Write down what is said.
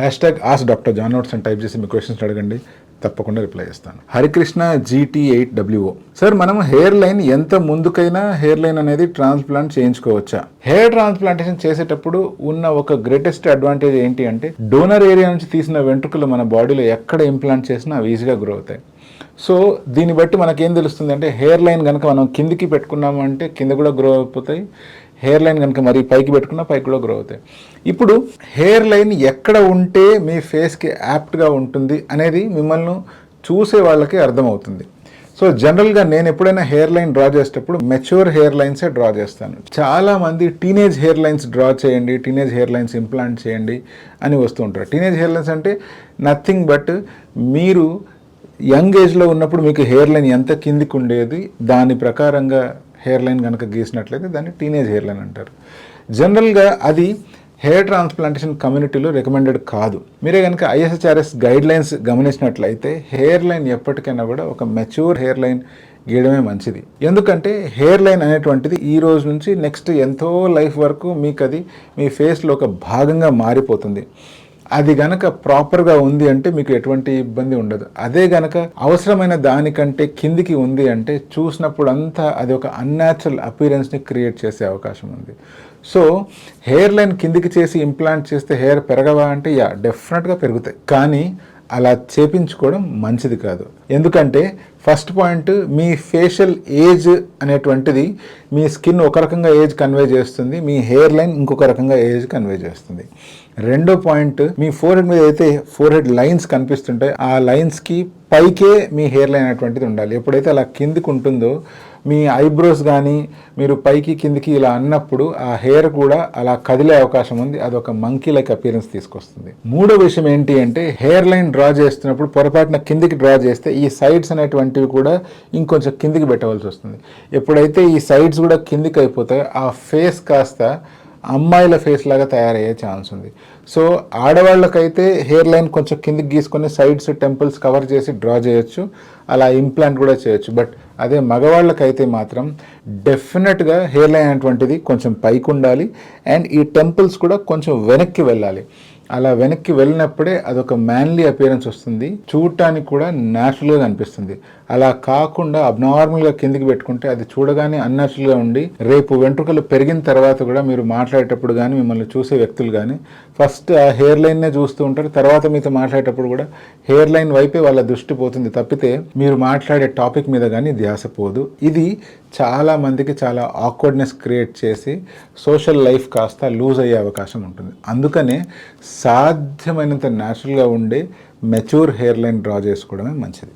#AskDrJohnNotes అని type చేసి మీ questions అడగండి, తప్పకుండా రిప్లై చేస్తాను. హరికృష్ణ GT8WO. సార్, మనం హెయిర్ లైన్ ఎంత ముందుకైనా హెయిర్ లైన్ అనేది ట్రాన్స్ప్లాంట్ చేయించుకోవచ్చా? హెయిర్ ట్రాన్స్ప్లాంటేషన్ చేసేటప్పుడు ఉన్న ఒక గ్రేటెస్ట్ అడ్వాంటేజ్ ఏంటి అంటే, డోనర్ ఏరియా నుంచి తీసిన వెంట్రుకలు మన బాడీలో ఎక్కడ ఇంప్లాంట్ చేసినా అవి ఈజీగా గ్రో అవుతాయి. సో దీన్ని బట్టి మనకేం తెలుస్తుంది అంటే, హెయిర్ లైన్ కనుక మనం కిందికి పెట్టుకున్నాము అంటే కింద కూడా గ్రో అయిపోతాయి, హెయిర్ లైన్ కనుక మరి పైకి పెట్టుకున్నా పైకి కూడా గ్రో అవుతాయి. ఇప్పుడు హెయిర్ లైన్ ఎక్కడ ఉంటే మీ ఫేస్కి యాప్ట్గా ఉంటుంది అనేది మిమ్మల్ని చూసే వాళ్ళకి అర్థమవుతుంది. సో జనరల్గా నేను ఎప్పుడైనా హెయిర్ లైన్ డ్రా చేసేటప్పుడు మెచ్యూర్ హెయిర్ లైన్సే డ్రా చేస్తాను. చాలామంది టీనేజ్ హెయిర్ లైన్స్ డ్రా చేయండి, టీనేజ్ హెయిర్ లైన్స్ ఇంప్లాంట్ చేయండి అని వస్తూ ఉంటారు. టీనేజ్ హెయిర్ లైన్స్ అంటే నథింగ్ బట్, మీరు యంగ్ ఏజ్లో ఉన్నప్పుడు మీకు హెయిర్ లైన్ ఎంత కిందికి ఉండేది దాని ప్రకారంగా హెయిర్ లైన్ కనుక గీసినట్లయితే దాన్ని టీనేజ్ హెయిర్ లైన్ అంటారు. జనరల్గా అది హెయిర్ ట్రాన్స్ప్లాంటేషన్ కమ్యూనిటీలో రికమెండెడ్ కాదు. మీరే కనుక ISHRS గైడ్ లైన్స్ గమనించినట్లయితే హెయిర్ లైన్ ఎప్పటికైనా కూడా ఒక మెచ్యూర్ హెయిర్ లైన్ గీయడమే మంచిది. ఎందుకంటే హెయిర్ లైన్ అనేటువంటిది ఈ రోజు నుంచి నెక్స్ట్ ఎంతో లైఫ్ వరకు మీకు అది మీ ఫేస్లో ఒక భాగంగా మారిపోతుంది. అది గనక ప్రాపర్గా ఉంది అంటే మీకు ఎటువంటి ఇబ్బంది ఉండదు. అదే గనక అవసరమైన దానికంటే కిందికి ఉంది అంటే చూసినప్పుడు అంతా అది ఒక అన్యాచురల్ అపీరెన్స్ని క్రియేట్ చేసే అవకాశం ఉంది. సో హెయిర్ లైన్ కిందికి చేసి ఇంప్లాంట్ చేస్తే హెయిర్ పెరగవా అంటే డెఫినెట్గా పెరుగుతాయి, కానీ అలా చేపించుకోవడం మంచిది కాదు. ఎందుకంటే ఫస్ట్ పాయింట్, మీ ఫేషియల్ ఏజ్ అనేటువంటిది మీ స్కిన్ ఒక రకంగా ఏజ్ కన్వే చేస్తుంది, మీ హెయిర్ లైన్ ఇంకొక రకంగా ఏజ్ కన్వే చేస్తుంది. రెండో పాయింట్, మీ ఫోర్హెడ్ మీద అయితే ఫోర్హెడ్ లైన్స్ కనిపిస్తుంటాయి, ఆ లైన్స్కి పైకే మీ హెయిర్ లైన్ అనేటువంటిది ఉండాలి. ఎప్పుడైతే అలా కిందికి ఉంటుందో మీ ఐబ్రోస్ కానీ మీరు పైకి కిందికి ఇలా అన్నప్పుడు ఆ హెయిర్ కూడా అలా కదిలే అవకాశం ఉంది, అదొక మంకీ లైక్ అపియరెన్స్ తీసుకొస్తుంది. మూడో విషయం ఏంటి అంటే, హెయిర్ లైన్ డ్రా చేస్తున్నప్పుడు పొరపాటున కిందికి డ్రా చేస్తే ఈ సైడ్స్ అనేటువంటివి కూడా ఇంకొంచెం కిందికి పెట్టవలసి వస్తుంది. ఎప్పుడైతే ఈ సైడ్స్ కూడా కిందికి అయిపోతాయో ఆ ఫేస్ కాస్త అమ్మాయిల ఫేస్ లాగా తయారయ్యే ఛాన్స్ ఉంది. సో ఆడవాళ్ళకైతే హెయిర్ లైన్ కొంచెం కిందికి గీసుకొని సైడ్స్ టెంపుల్స్ కవర్ చేసి డ్రా చేయొచ్చు, అలా ఇంప్లాంట్ కూడా చేయొచ్చు. బట్ అదే మగవాళ్ళకైతే మాత్రం డెఫినెట్గా హెయిర్ లైన్ అనేటువంటిది కొంచెం పైకి ఉండాలి అండ్ ఈ టెంపుల్స్ కూడా కొంచెం వెనక్కి వెళ్ళాలి. అలా వెనక్కి వెళ్ళినప్పుడే అదొక మ్యాన్లీ అపియరెన్స్ వస్తుంది, చూడటానికి కూడా న్యాచురల్గా కనిపిస్తుంది. అలా కాకుండా అబ్నార్మల్గా కిందికి పెట్టుకుంటే అది చూడగానే అన్యాచురల్గా ఉండి రేపు వెంట్రుకలు పెరిగిన తర్వాత కూడా మీరు మాట్లాడేటప్పుడు కానీ మిమ్మల్ని చూసే వ్యక్తులు కానీ ఫస్ట్ ఆ హెయిర్ లైన్నే చూస్తూ ఉంటారు, తర్వాత మీతో మాట్లాడేటప్పుడు కూడా హెయిర్ లైన్ వైపే వాళ్ళ దృష్టి పోతుంది తప్పితే మీరు మాట్లాడే టాపిక్ మీద కానీ ధ్యాస పోదు. ఇది చాలా మందికి చాలా ఆక్వర్డ్నెస్ క్రియేట్ చేసి సోషల్ లైఫ్ కాస్త లూజ్ అయ్యే అవకాశం ఉంటుంది. అందుకనే సాధ్యమైనంత న్యాచురల్గా ఉండే మెచ్యూర్ హెయిర్ లైన్ డ్రా చేసుకోవడమే మంచిది.